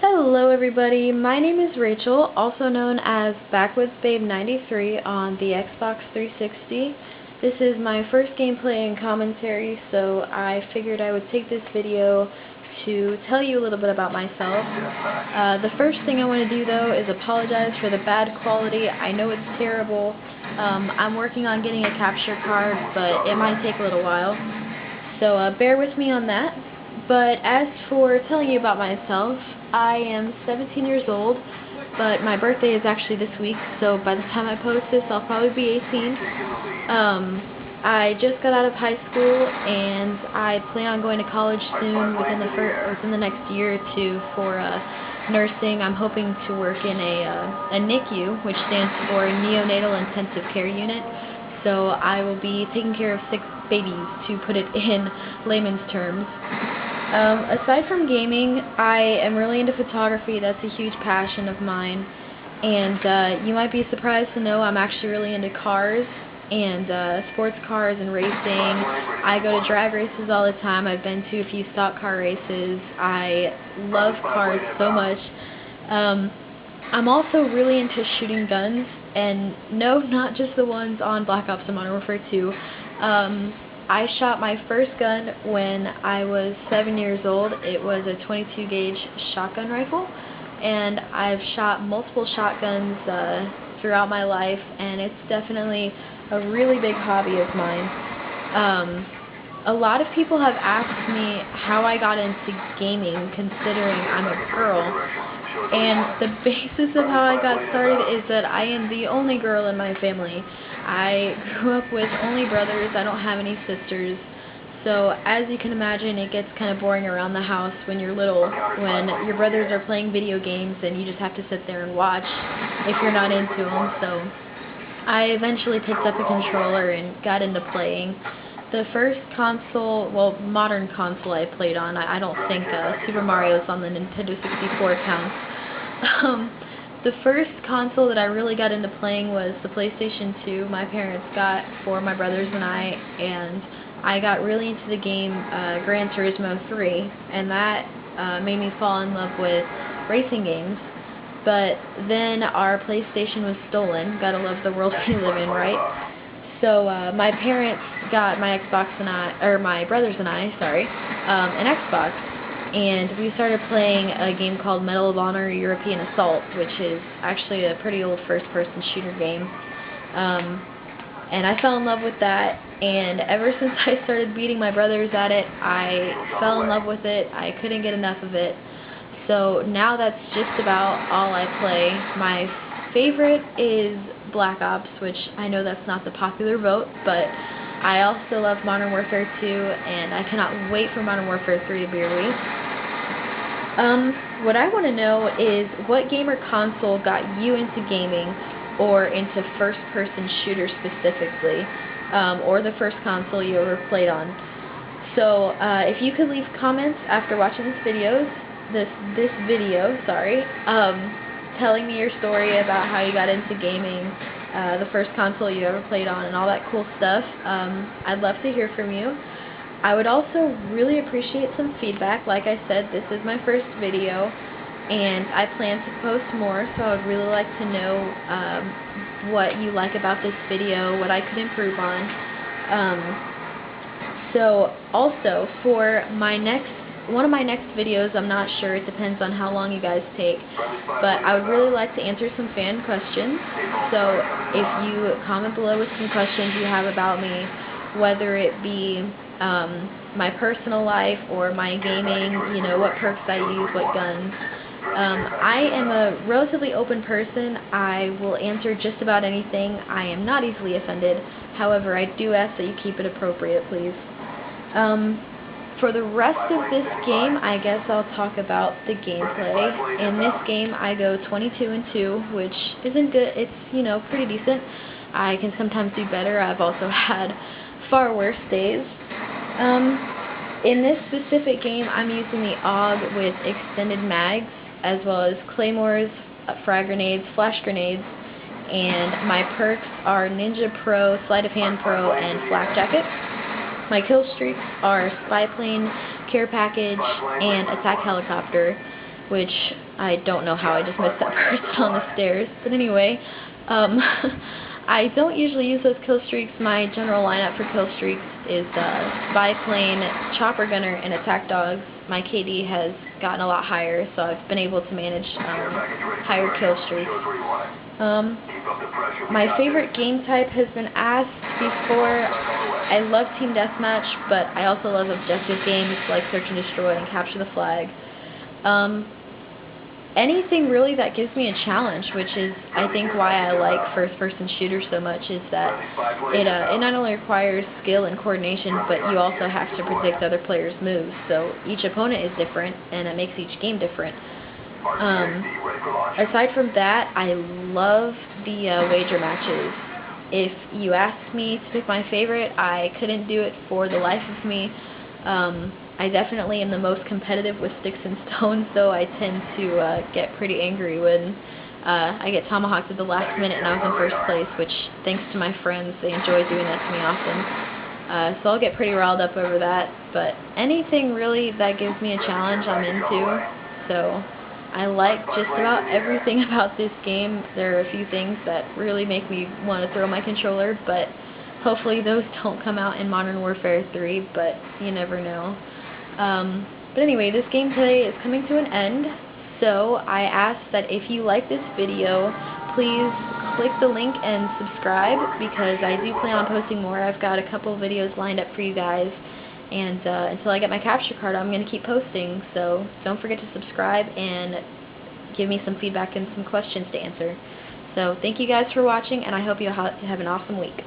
Hello everybody, my name is Rachel, also known as BackwoodsBabe93 on the Xbox 360. This is my first gameplay and commentary, so I figured I would take this video to tell you a little bit about myself. The first thing I want to do though is apologize for the bad quality. I know it's terrible. I'm working on getting a capture card, but it might take a little while. So bear with me on that. But as for telling you about myself, I am 17 years old, but my birthday is actually this week, so by the time I post this, I'll probably be 18. I just got out of high school, and I plan on going to college soon, within the next year or two, for nursing. I'm hoping to work in a NICU, which stands for Neonatal Intensive Care Unit. So I will be taking care of sick babies, to put it in layman's terms. Aside from gaming, I am really into photography. That's a huge passion of mine. And you might be surprised to know I'm actually really into cars and sports cars and racing. I go to drag races all the time. I've been to a few stock car races. I love cars so much. I'm also really into shooting guns, and no, not just the ones on Black Ops and Modern Warfare 2. I shot my first gun when I was 7 years old. It was a 22 gauge shotgun rifle, and I've shot multiple shotguns throughout my life, and it's definitely a really big hobby of mine. A lot of people have asked me how I got into gaming, considering I'm a girl, and the basis of how I got started is that I am the only girl in my family. I grew up with only brothers. I don't have any sisters. So as you can imagine, it gets kind of boring around the house when you're little, when your brothers are playing video games and you just have to sit there and watch if you're not into them. So I eventually picked up a controller and got into playing. The first console, well, modern console I played on, I don't think Super Mario's on the Nintendo 64 counts. The first console that I really got into playing was the PlayStation 2 my parents got for my brothers and I got really into the game Gran Turismo 3, and that made me fall in love with racing games. But then our PlayStation was stolen. Gotta love the world we live in, right? So my parents got my brothers and I, an Xbox, and we started playing a game called Medal of Honor European Assault, which is actually a pretty old first-person shooter game. And I fell in love with that, and ever since I started beating my brothers at it, I fell in love with it. I couldn't get enough of it. So now that's just about all I play. My favorite is Black Ops, which I know that's not the popular vote, but I also love Modern Warfare 2, and I cannot wait for Modern Warfare 3 to be released. What I want to know is what game or console got you into gaming, or into first-person shooters specifically, or the first console you ever played on. So if you could leave comments after watching this video, telling me your story about how you got into gaming, the first console you ever played on, and all that cool stuff. I'd love to hear from you. I would also really appreciate some feedback. Like I said, this is my first video, and I plan to post more, so I would really like to know what you like about this video, what I could improve on. So also, for one of my next videos, I'm not sure, it depends on how long you guys take, but I would really like to answer some fan questions. So if you comment below with some questions you have about me, whether it be my personal life or my gaming, you know, what perks I use, what guns. I am a relatively open person. I will answer just about anything. I am not easily offended. However, I do ask that you keep it appropriate, please. For the rest of this game, I guess I'll talk about the gameplay. In this game, I go 22-2, which isn't good. It's, you know, pretty decent. I can sometimes do better. I've also had far worse days. In this specific game, I'm using the AUG with extended mags, as well as claymores, frag grenades, flash grenades, and my perks are Ninja Pro, Sleight of Hand Pro, and Flak Jacket. My kill streaks are Spy Plane, Care Package, and Attack Helicopter. which I don't know how I just missed that person on the stairs. But anyway, I don't usually use those kill streaks. My general lineup for kill streaks is spy plane, chopper gunner, and attack dogs. My KD has gotten a lot higher, so I've been able to manage higher kill streaks. My favorite game type has been asked before. I love team deathmatch, but I also love objective games like search and destroy and capture the flag. Anything really that gives me a challenge, which is I think why I like first-person shooters so much, is that it not only requires skill and coordination, but you also have to predict other players' moves. So each opponent is different, and it makes each game different. Aside from that, I love the wager matches. If you asked me to pick my favorite, I couldn't do it for the life of me. I definitely am the most competitive with sticks and stones, so I tend to get pretty angry when I get tomahawked at the last minute and I was in first place, which, thanks to my friends, they enjoy doing that to me often. So I'll get pretty riled up over that, but anything really that gives me a challenge I'm into, so I like just about everything about this game. There are a few things that really make me want to throw my controller, but hopefully those don't come out in Modern Warfare 3, but you never know. But anyway, this gameplay is coming to an end, so I ask that if you like this video, please click the link and subscribe, because I do plan on posting more. I've got a couple of videos lined up for you guys, and until I get my capture card, I'm going to keep posting, so don't forget to subscribe and give me some feedback and some questions to answer. So thank you guys for watching, and I hope you have an awesome week.